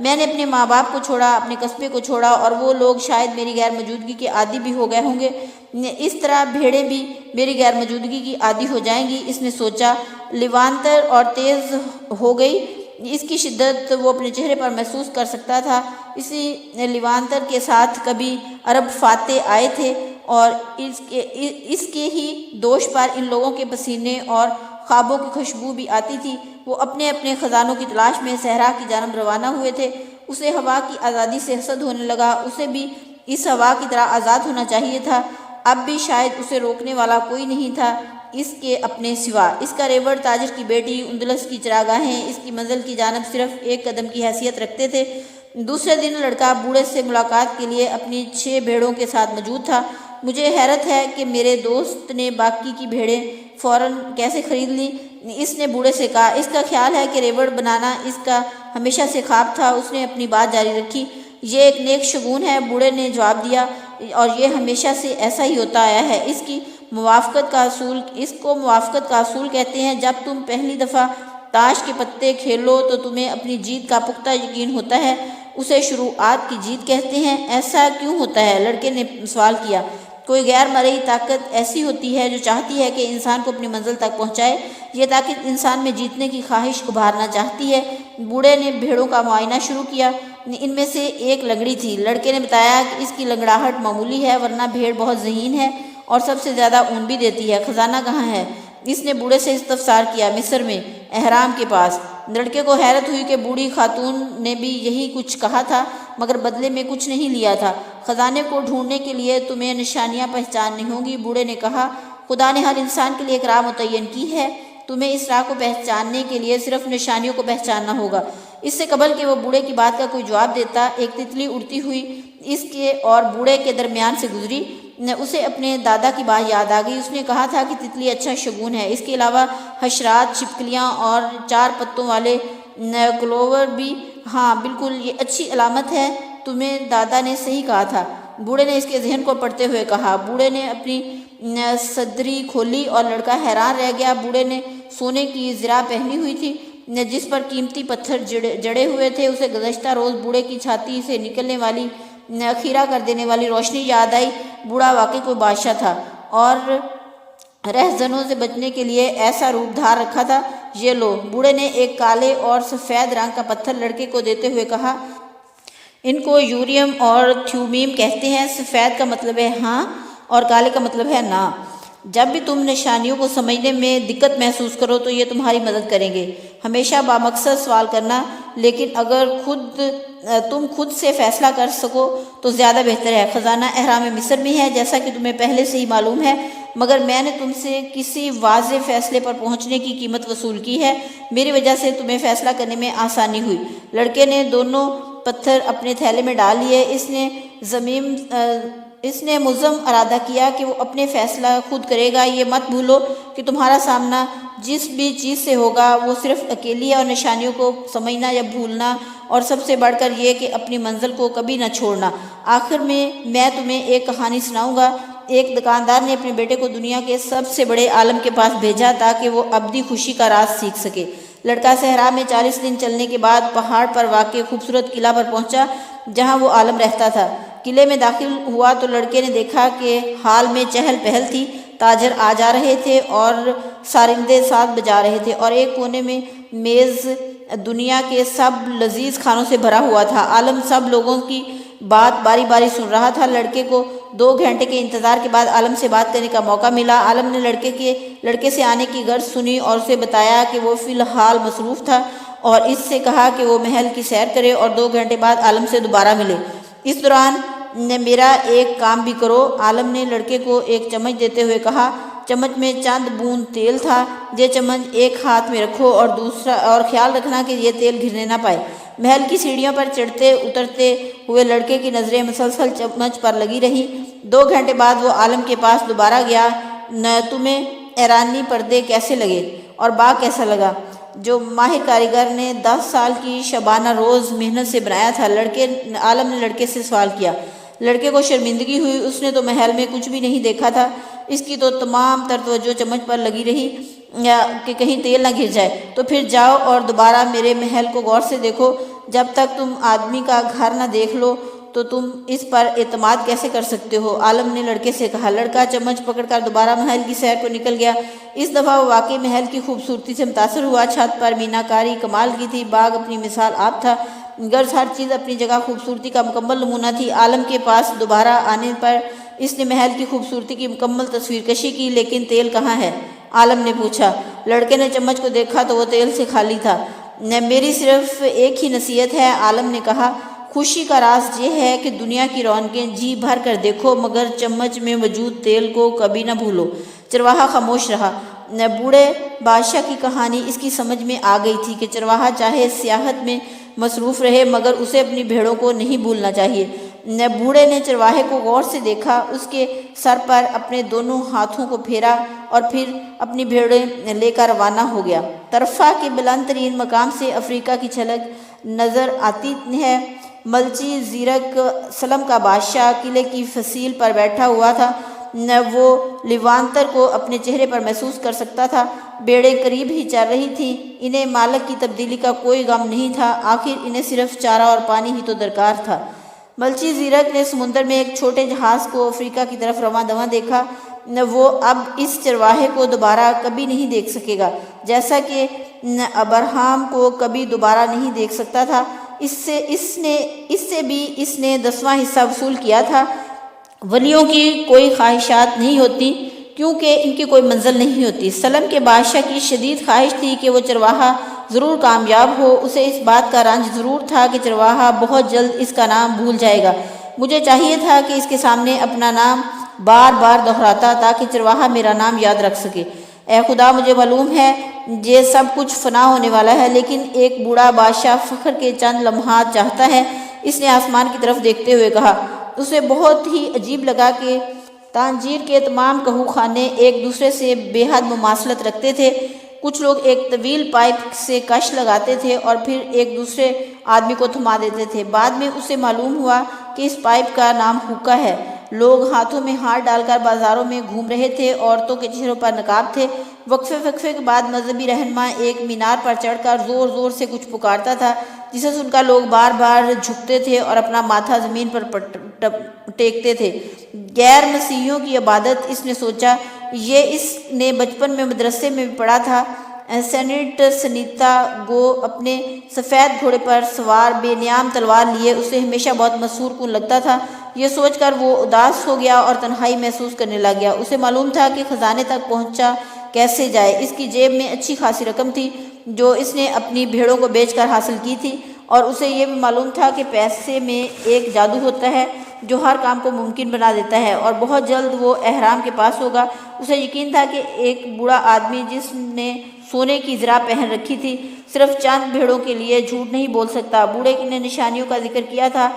میں نے اپنے ماں باپ کو چھوڑا، اپنے قصبے کو چھوڑا، اور وہ لوگ شاید میری غیر موجودگی کے عادی بھی ہو گئے ہوں گے، اس طرح بھیڑیں بھی میری غیر موجودگی کی عادی ہو جائیں گی۔ اس نے سوچا۔ لیوانتر اور تیز ہو گئی، اس کی شدت وہ اپنے چہرے پر محسوس کر سکتا تھا۔ اسی لیوانتر کے ساتھ کبھی عرب فاتح آئے تھے، اور اس کے ہی دوش پر ان لوگوں کے پسینے اور خوابوں کی خوشبو بھی آتی تھی۔ وہ اپنے اپنے خزانوں کی تلاش میں صحرا کی جانب روانہ ہوئے تھے۔ اسے ہوا کی آزادی سے حسد ہونے لگا۔ اسے بھی اس ہوا کی طرح آزاد ہونا چاہیے تھا۔ اب بھی شاید اسے روکنے والا کوئی نہیں تھا اس کے اپنے سوا۔ اس کا ریوڑ، تاجر کی بیٹی، اندلس کی چراگاہیں اس کی منزل کی جانب صرف ایک قدم کی حیثیت رکھتے تھے۔ دوسرے دن لڑکا بوڑھے سے ملاقات کے لیے اپنی 6 بھیڑوں کے ساتھ موجود تھا۔ مجھے حیرت ہے کہ میرے دوست نے باقی کی بھیڑیں فوراً کیسے خرید لیں، اس نے بوڑھے سے کہا۔ اس کا خیال ہے کہ ریوڑ بنانا اس کا ہمیشہ سے خواب تھا۔ اس نے اپنی بات جاری رکھی۔ یہ ایک نیک شگون ہے، بوڑھے نے جواب دیا، اور یہ ہمیشہ سے ایسا ہی ہوتا آیا ہے۔ اس کو موافقت کا اصول کہتے ہیں۔ جب تم پہلی دفعہ تاش کے پتے کھیلو تو تمہیں اپنی جیت کا پختہ یقین ہوتا ہے، اسے شروعات کی جیت کہتے ہیں۔ ایسا کیوں ہوتا ہے؟ لڑکے نے سوال کیا۔ کوئی غیر مرئی طاقت ایسی ہوتی ہے جو چاہتی ہے کہ انسان کو اپنی منزل تک پہنچائے۔ یہ طاقت انسان میں جیتنے کی خواہش ابھارنا چاہتی ہے۔ بوڑھے نے بھیڑوں کا معائنہ شروع کیا۔ ان میں سے ایک لنگڑی تھی۔ لڑکے نے بتایا کہ اس کی لنگڑاہٹ معمولی ہے، ورنہ بھیڑ بہت ذہین ہے اور سب سے زیادہ اون بھی دیتی ہے۔ خزانہ کہاں ہے؟ اس نے بوڑھے سے استفسار کیا۔ مصر میں، اہرام کے پاس۔ لڑکے کو حیرت ہوئی کہ بوڑھی خاتون نے بھی یہی کچھ کہا تھا، مگر بدلے میں کچھ نہیں لیا تھا۔ خزانے کو ڈھونڈنے کے لیے تمہیں نشانیاں پہچاننی ہوں گی، بوڑھے نے کہا۔ خدا نے ہر انسان کے لیے ایک راہ متعین کی ہے، تمہیں اس راہ کو پہچاننے کے لیے صرف نشانیوں کو پہچاننا ہوگا۔ اس سے قبل کہ وہ بوڑھے کی بات کا کوئی جواب دیتا، ایک تتلی اڑتی ہوئی اس کے اور بوڑھے کے درمیان سے گزری۔ اسے اپنے دادا کی بات یاد آ گئی۔ اس نے کہا تھا کہ تتلی اچھا شگون ہے۔ اس کے علاوہ حشرات، چھپکلیاں اور 4 پتوں والے کلوور بھی۔ ہاں بالکل، یہ اچھی علامت ہے، تمہیں دادا نے صحیح کہا تھا، بوڑھے نے اس کے ذہن کو پڑھتے ہوئے کہا۔ بوڑھے نے اپنی صدری کھولی اور لڑکا حیران رہ گیا۔ بوڑھے نے سونے کی زرہ پہنی ہوئی تھی جس پر قیمتی پتھر جڑے ہوئے تھے۔ اسے گزشتہ روز بوڑھے کی چھاتی سے نکلنے والی خیرہ کر دینے والی روشنی یاد آئی۔ بوڑھا واقعی کوئی بادشاہ تھا اور رہزنوں سے بچنے کے لیے ایسا روپ دھار رکھا تھا۔ یہ لو، بوڑھے نے ایک کالے اور سفید رنگ کا پتھر لڑکے کو دیتے ہوئے کہا۔ ان کو یوریم اور تھیومیم کہتے ہیں۔ سفید کا مطلب ہے ہاں اور کالے کا مطلب ہے نا۔ جب بھی تم نشانیوں کو سمجھنے میں دقت محسوس کرو تو یہ تمہاری مدد کریں گے۔ ہمیشہ بامقصد سوال کرنا، لیکن اگر تم خود سے فیصلہ کر سکو تو زیادہ بہتر ہے۔ خزانہ اہرام مصر میں ہے، جیسا کہ تمہیں پہلے سے ہی معلوم ہے، مگر میں نے تم سے کسی واضح فیصلے پر پہنچنے کی قیمت وصول کی ہے۔ میری وجہ سے تمہیں فیصلہ کرنے میں آسانی ہوئی۔ لڑکے نے دونوں پتھر اپنے تھیلے میں ڈال لیے۔ اس نے مزم ارادہ کیا کہ وہ اپنے فیصلہ خود کرے گا۔ یہ مت بھولو کہ تمہارا سامنا جس بھی چیز سے ہوگا وہ صرف اکیلی ہے، اور نشانیوں کو سمجھنا یا بھولنا، اور سب سے بڑھ کر یہ کہ اپنی منزل کو کبھی نہ چھوڑنا۔ آخر میں تمہیں ایک کہانی سناؤں گا۔ ایک دکاندار نے اپنے بیٹے کو دنیا کے سب سے بڑے عالم کے پاس بھیجا تاکہ وہ ابدی خوشی کا راز سیکھ سکے۔ لڑکا صحرا میں 40 دن چلنے کے بعد پہاڑ پر واقع خوبصورت قلعہ پر پہنچا جہاں وہ عالم رہتا تھا۔ قلعے میں داخل ہوا تو لڑکے نے دیکھا کہ حال میں چہل پہل تھی۔ تاجر آ جا رہے تھے اور سارندے ساز بجا رہے تھے، اور ایک کونے میں میز دنیا کے سب لذیذ کھانوں سے بھرا ہوا تھا۔ عالم سب لوگوں کی بات باری باری سن رہا تھا۔ لڑکے کو 2 گھنٹے کے انتظار کے بعد عالم سے بات کرنے کا موقع ملا۔ عالم نے لڑکے سے آنے کی غرض سنی اور اسے بتایا کہ وہ فی الحال مصروف تھا، اور اس سے کہا کہ وہ محل کی سیر کرے اور 2 گھنٹے بعد عالم سے دوبارہ ملے۔ اس دوران میرا ایک کام بھی کرو، عالم نے لڑکے کو ایک چمچ دیتے ہوئے کہا۔ چمچ میں چند بوند تیل تھا۔ یہ چمچ ایک ہاتھ میں رکھو اور خیال رکھنا کہ یہ تیل گرنے نہ پائے۔ محل کی سیڑھیوں پر چڑھتے اترتے ہوئے لڑکے کی نظریں مسلسل چمچ پر لگی رہیں۔ 2 گھنٹے بعد وہ عالم کے پاس دوبارہ گیا۔ تمہیں ایرانی پردے کیسے لگے اور باغ کیسا لگا جو ماہر کاریگر نے 10 سال کی شبانہ روز محنت سے بنایا تھا؟ عالم نے لڑکے سے سوال کیا۔ لڑکے کو شرمندگی ہوئی، اس نے تو محل میں کچھ بھی نہیں دیکھا تھا۔ اس کی تو تمام تر توجہ چمچ پر لگی رہی کہ کہیں تیل نہ گر جائے۔ تو پھر جاؤ اور دوبارہ میرے محل کو غور سے دیکھو۔ جب تک تم آدمی کا گھر نہ دیکھ لو تو تم اس پر اعتماد کیسے کر سکتے ہو؟ عالم نے لڑکے سے کہا۔ لڑکا چمچ پکڑ کر دوبارہ محل کی سیر کو نکل گیا۔ اس دفعہ وہ واقعی محل کی خوبصورتی سے متاثر ہوا۔ چھت پر میناکاری کمال کی تھی، باغ اپنی مثال آپ تھا، غرض ہر چیز اپنی جگہ خوبصورتی کا مکمل نمونہ تھی۔ عالم کے پاس دوبارہ آنے پر اس نے محل کی خوبصورتی کی مکمل تصویر کشی کی۔ لیکن تیل کہاں ہے؟ عالم نے پوچھا۔ لڑکے نے چمچ کو دیکھا تو وہ تیل سے خالی تھا۔ میری صرف ایک ہی نصیحت ہے، عالم نے کہا، خوشی کا راز یہ ہے کہ دنیا کی رونقیں جی بھر کر دیکھو مگر چمچ میں موجود تیل کو کبھی نہ بھولو۔ چرواہا خاموش رہا۔ بوڑھے بادشاہ کی کہانی اس کی سمجھ میں آ گئی تھی کہ چرواہا چاہے سیاحت میں مصروف رہے مگر اسے اپنی بھیڑوں کو نہیں بھولنا چاہیے۔ بوڑھے نے چرواہے کو غور سے دیکھا، اس کے سر پر اپنے دونوں ہاتھوں کو پھیرا اور پھر اپنی بھیڑیں لے کر روانہ ہو گیا۔ طرفہ کے بلند ترین مقام سے افریقہ کی جھلک نظر آتی ہے۔ ملچی زیرک سلم کا بادشاہ قلعے کی فصیل پر بیٹھا ہوا تھا۔ وہ لیوانتر کو اپنے چہرے پر محسوس کر سکتا تھا۔ بیڑیں قریب ہی چل رہی تھیں، انہیں مالک کی تبدیلی کا کوئی غم نہیں تھا، آخر انہیں صرف چارہ اور پانی ہی تو درکار تھا۔ ملچی زیرک نے سمندر میں ایک چھوٹے جہاز کو افریقہ کی طرف رواں دواں دیکھا۔ وہ اب اس چرواہے کو دوبارہ کبھی نہیں دیکھ سکے گا، جیسا کہ ابراہم کو کبھی دوبارہ نہیں دیکھ سکتا تھا۔ اس سے بھی اس نے 10واں حصہ وصول کیا تھا۔ ولیوں کی کوئی خواہشات نہیں ہوتی کیونکہ ان کی کوئی منزل نہیں ہوتی۔ سلم کے بادشاہ کی شدید خواہش تھی کہ وہ چرواہا ضرور کامیاب ہو۔ اسے اس بات کا رنج ضرور تھا کہ چرواہا بہت جلد اس کا نام بھول جائے گا۔ مجھے چاہیے تھا کہ اس کے سامنے اپنا نام بار بار دہراتا تاکہ چرواہا میرا نام یاد رکھ سکے۔ اے خدا، مجھے معلوم ہے یہ سب کچھ فنا ہونے والا ہے، لیکن ایک بوڑھا بادشاہ فخر کے چند لمحات چاہتا ہے۔ اس نے آسمان کی طرف دیکھتے ہوئے کہا۔ اسے بہت ہی عجیب لگا کہ تانجیر کے تمام کہو خانے ایک دوسرے سے بے حد مماثلت رکھتے تھے۔ کچھ لوگ ایک طویل پائپ سے کش لگاتے تھے اور پھر ایک دوسرے آدمی کو تھما دیتے تھے۔ بعد میں اسے معلوم ہوا کہ اس پائپ کا نام ہوکا ہے۔ لوگ ہاتھوں میں ہاتھ ڈال کر بازاروں میں گھوم رہے تھے، عورتوں کے چہروں پر نقاب تھے۔ وقفے کے بعد مذہبی رہنما ایک مینار پر چڑھ کر زور زور سے کچھ پکارتا تھا، جسے سن کر لوگ بار بار جھکتے تھے اور اپنا ماتھا زمین پر ٹیکتے تھے۔ غیر مسیحیوں کی عبادت، اس نے سوچا۔ یہ اس نے بچپن میں مدرسے میں بھی پڑھا تھا۔ سینٹ سنیتا گو اپنے سفید گھوڑے پر سوار بے نیام تلوار لیے اسے ہمیشہ بہت مسحور کن لگتا تھا۔ یہ سوچ کر وہ اداس ہو گیا اور تنہائی محسوس کرنے لگ گیا۔ اسے معلوم تھا کہ خزانے تک پہنچا کیسے جائے۔ اس کی جیب میں اچھی خاصی رقم تھی جو اس نے اپنی بھیڑوں کو بیچ کر حاصل کی تھی، اور اسے یہ بھی معلوم تھا کہ پیسے میں ایک جادو ہوتا ہے جو ہر کام کو ممکن بنا دیتا ہے، اور بہت جلد وہ احرام کے پاس ہوگا۔ اسے یقین تھا کہ ایک بوڑھا آدمی جس نے سونے کی زرہ پہن رکھی تھی صرف چند بھیڑوں کے لیے جھوٹ نہیں بول سکتا۔ بوڑھے نے نشانیوں کا ذکر کیا تھا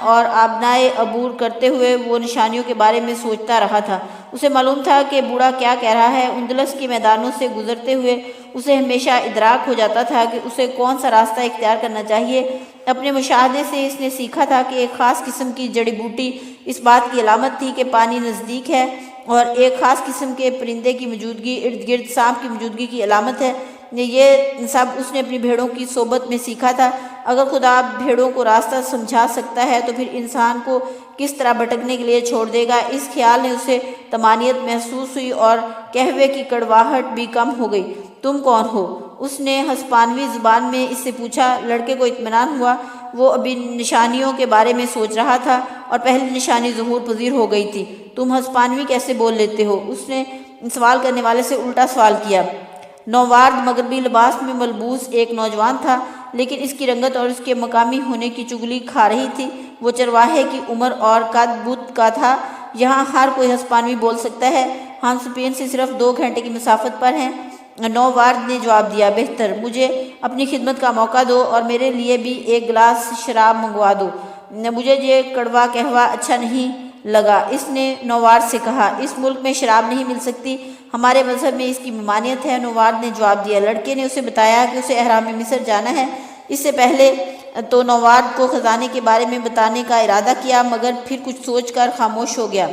اور آبنائے عبور کرتے ہوئے وہ نشانیوں کے بارے میں سوچتا رہا تھا۔ اسے معلوم تھا کہ بوڑھا کیا کہہ رہا ہے۔ اندلس کے میدانوں سے گزرتے ہوئے اسے ہمیشہ ادراک ہو جاتا تھا کہ اسے کون سا راستہ اختیار کرنا چاہیے۔ اپنے مشاہدے سے اس نے سیکھا تھا کہ ایک خاص قسم کی جڑی بوٹی اس بات کی علامت تھی کہ پانی نزدیک ہے، اور ایک خاص قسم کے پرندے کی موجودگی ارد گرد سانپ کی موجودگی کی علامت ہے۔ یہ سب اس نے اپنی بھیڑوں کی صحبت میں سیکھا تھا۔ اگر خدا بھیڑوں کو راستہ سمجھا سکتا ہے تو پھر انسان کو کس طرح بھٹکنے کے لیے چھوڑ دے گا؟ اس خیال نے اسے طمانینت محسوس ہوئی اور قہوے کی کڑواہٹ بھی کم ہو گئی۔ تم کون ہو؟ اس نے ہسپانوی زبان میں اس سے پوچھا۔ لڑکے کو اطمینان ہوا۔ وہ ابھی نشانیوں کے بارے میں سوچ رہا تھا اور پہلی نشانی ظہور پذیر ہو گئی تھی۔ تم ہسپانوی کیسے بول لیتے ہو؟ اس نے سوال کرنے والے سے الٹا سوال کیا۔ نووارد مغربی لباس میں ملبوس ایک نوجوان تھا، لیکن اس کی رنگت اور اس کے مقامی ہونے کی چگلی کھا رہی تھی۔ وہ چرواہے کی عمر اور قد بت کا تھا۔ یہاں ہر کوئی ہسپانوی بول سکتا ہے، ہم اسپین سے صرف 2 گھنٹے کی مسافت پر ہیں۔ نووارد نے جواب دیا، بہتر، مجھے اپنی خدمت کا موقع دو اور میرے لیے بھی ایک گلاس شراب منگوا دو۔ مجھے یہ کڑوا قہوہ اچھا نہیں لگا، اس نے نووارد سے کہا۔ اس ملک میں شراب نہیں مل سکتی، ہمارے مذہب میں اس کی ممانعت ہے، نووارد نے جواب دیا۔ لڑکے نے اسے بتایا کہ اسے احرام مصر جانا ہے۔ اس سے پہلے تو نووارد کو خزانے کے بارے میں بتانے کا ارادہ کیا، مگر پھر کچھ سوچ کر خاموش ہو گیا۔